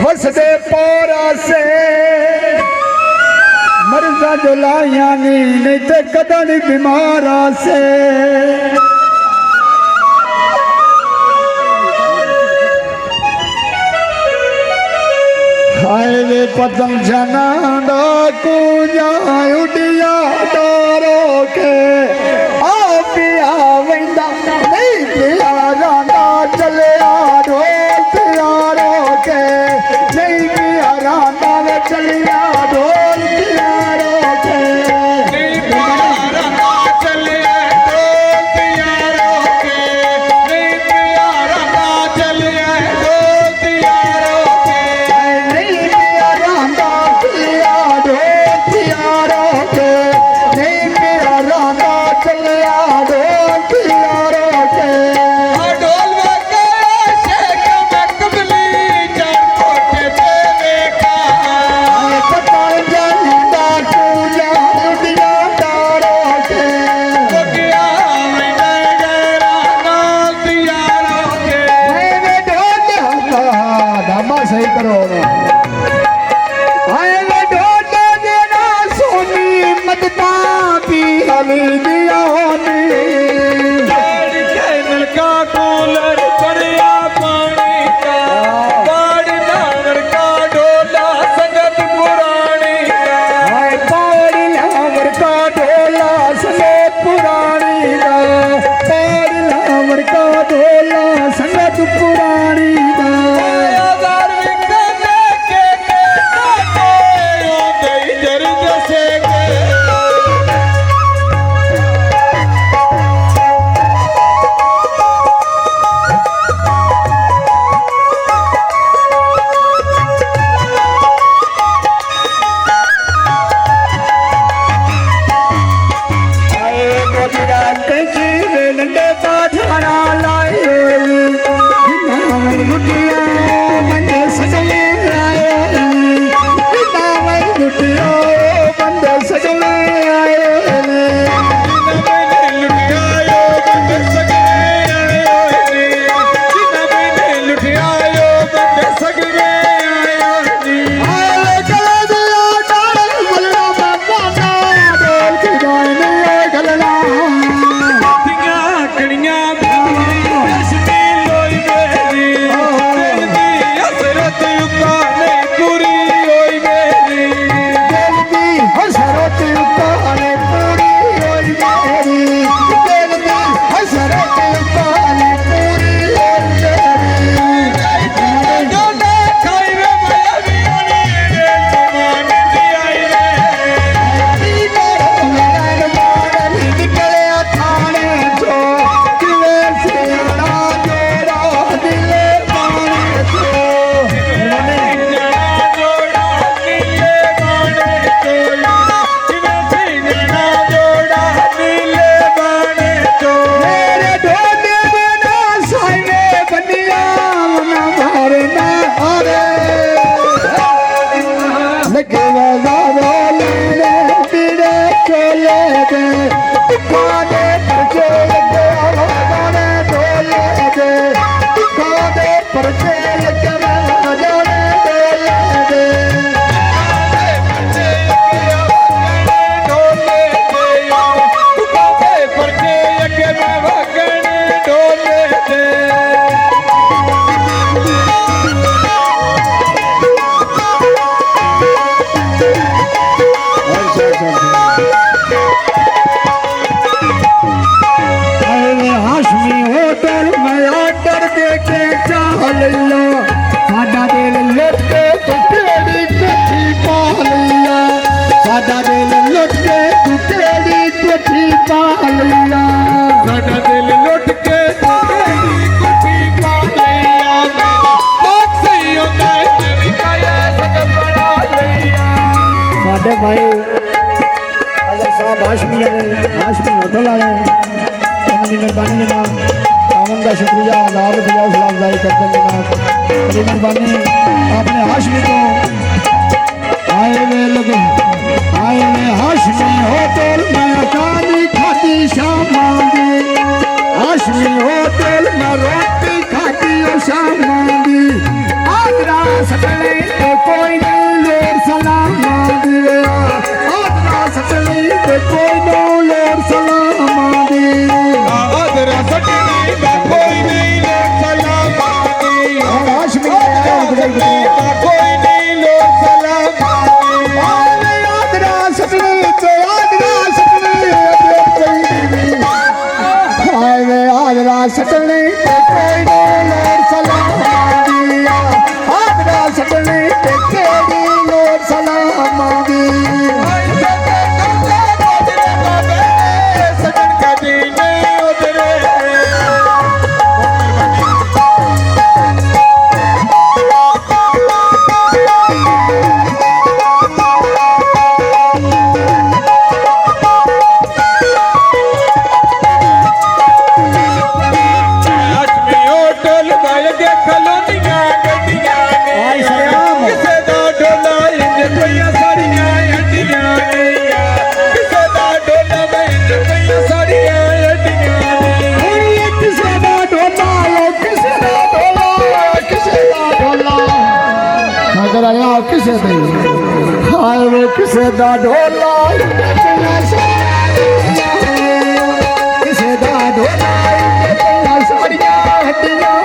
वसदे पोरा से मर्जा जो लाया नहीं ते कदन बीमारा से हाय वे पतंग जना डाकू जा उड़िया डारो के आ पिया वंदा नहीं पिया रांदा चले आ ढोल प्यारो के नहीं पिया रांदा वे चले आ ढोल प्यारो के नहीं पिया रांदा चले आ ढोल प्यारो के नहीं पिया रांदा चले आ ढोल प्यारो के नहीं पिया रांदा चले आ ढोल प्यारो के नहीं पिया रांदा चले आ ढोल प्यारो के सही करो सोनी मदता भी हली दिया नलका कूलर पड़िया पानी का बाड़ी नावर का डोला संगत पुरानी का पाड़ी लावर का ढोला संगत पुरानी का पाड़ी लावर का ढोला संगत पुरानी का भाई अगर साहब हाशमी होटल आए उन्होंने मेहरबानी जनाब कामन का शुक्रिया आदाब दिया सलामदारी करते जनाब बड़ी मेहरबानी आपने हाशमी को आए वे हाशमी होटल में खानी खाती शाम मांगी हाशमी होटल में रोटी खाती शाम मांगी आगरा सकले सटने ते कोई लोर सलाम दिया हादरा सटने ते केड़ी लोर सलाम दी सजन कदी नहीं उतरे किसे हाय वो किसे दा ढोला किसे दा ढोला साड़ियां हड्डियां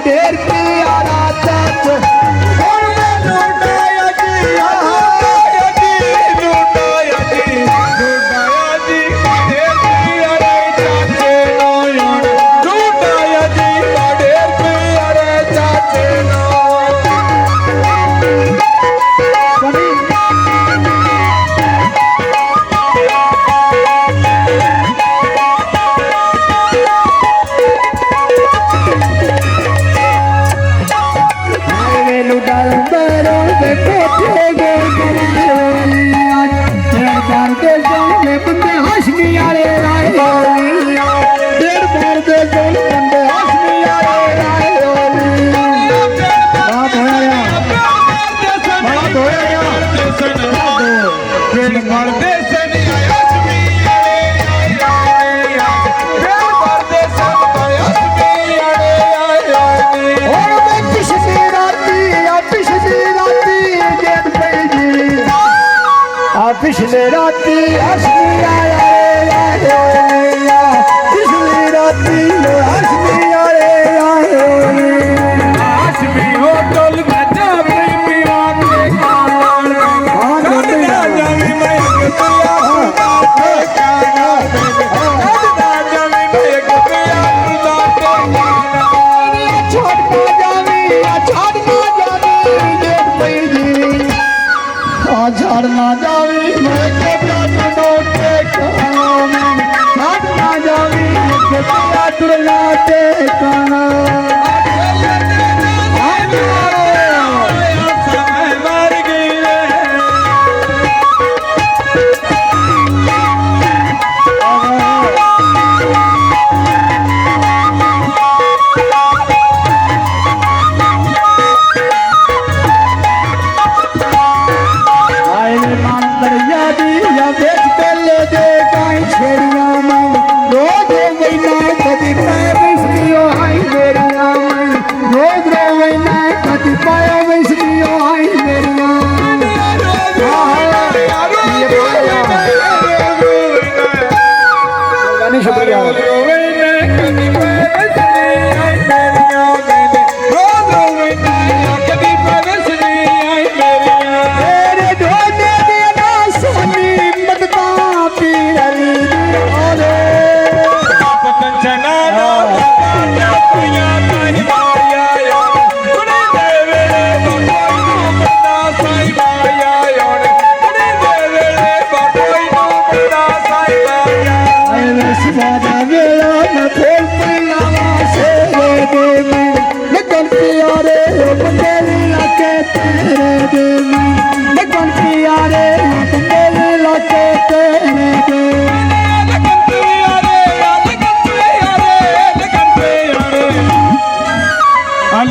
ढेर की आरा चाच और मैं लूटाया जी लूटाया जी ढेर की अरे चाचे नोयन लूटाया जी ढेर की अरे चाचे नो पिछले राती हसनी आया पिछली राती हसनी आया हसनी हो टोल बजा पिया के कान ना जावी मैं पिया के कान ना जावी मैं पिया के छोड़ ना जावी मैं के नोट के छोड़ ना जावी के पिया तुरला के काना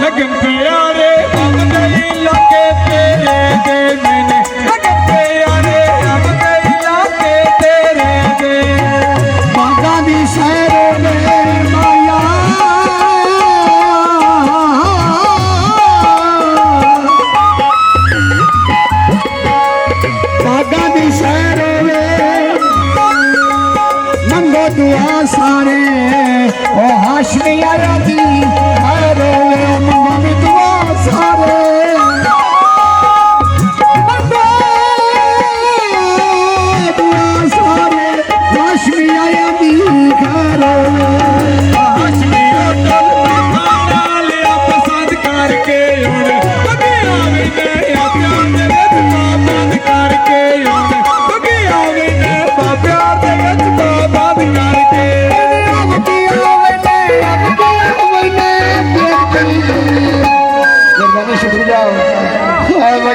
लगन प्यारे अब गई लगे तेरे दे मैंने लगन प्यारे अब गई लगे तेरे दे बागा दी शहरों में माया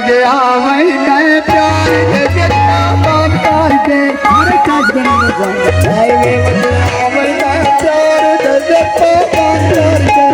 गया वही कहे प्यार के जितना बात करके हर काज करने जाए वही कहे प्यार के जितना बात करके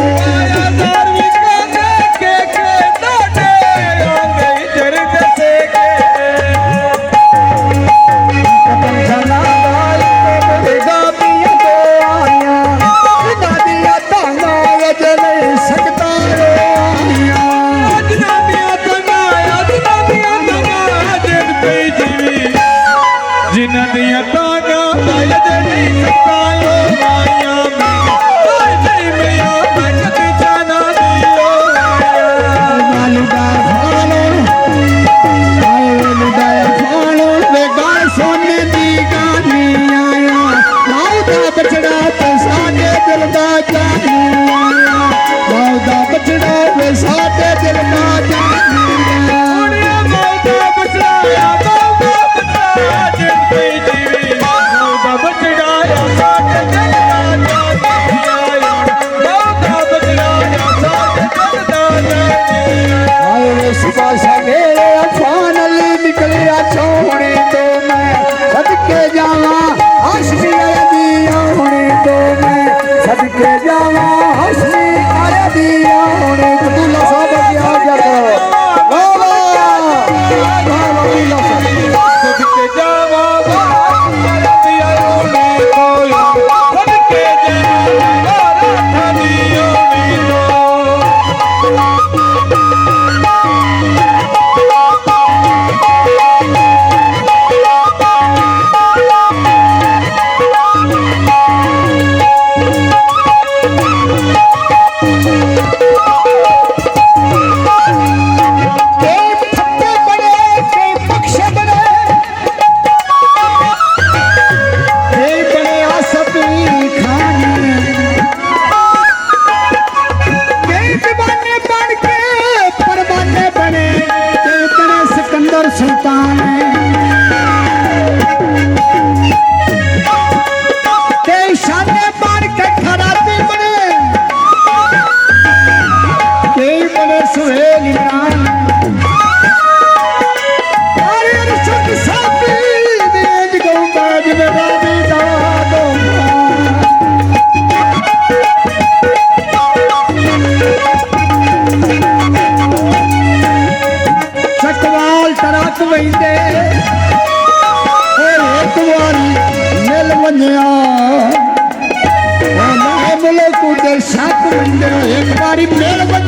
एक बारी मेल बन